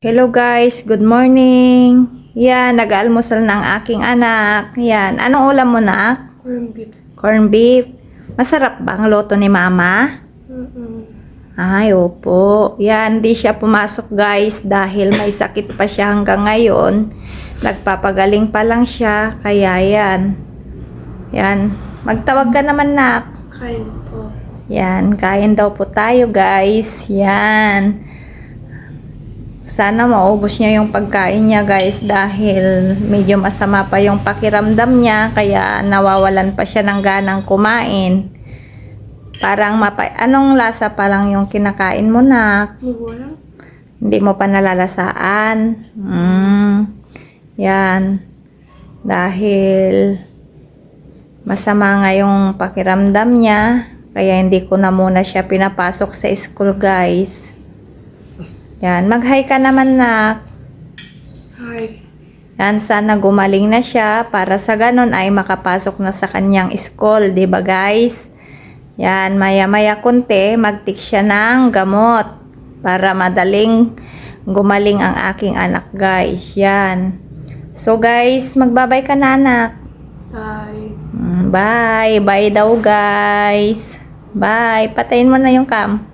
Hello guys, good morning. Yan, nag-almusal ng aking anak. Yan, anong ulam mo na? Corned beef. Corn beef. Masarap ba ang luto ni mama? Ay, opo. Yan, di siya pumasok guys dahil may sakit pa siya hanggang ngayon. Nagpapagaling pa lang siya, kaya yan. Yan, magtawag ka naman na. Kain po. Yan, kain daw po tayo guys. Yan. Sana maubos niya yung pagkain niya guys dahil medyo masama pa yung pakiramdam niya kaya nawawalan pa siya ng ganang kumain. Parang anong lasa pa lang yung kinakain mo na? Wala. Hindi mo pa nalalasaan. Yan. Dahil masama nga yung pakiramdam niya kaya hindi ko na muna siya pinapasok sa school guys. Yan, mag-hi ka naman na. Hi. Yan, sana gumaling na siya para sa ganon ay makapasok na sa kanyang school, 'di ba guys? Yan, maya-maya konti, mag-take siya ng gamot para madaling gumaling ang aking anak guys. Yan. So guys, magbabay ka na anak. Bye. Bye. Bye daw guys. Bye. Patayin mo na yung cam.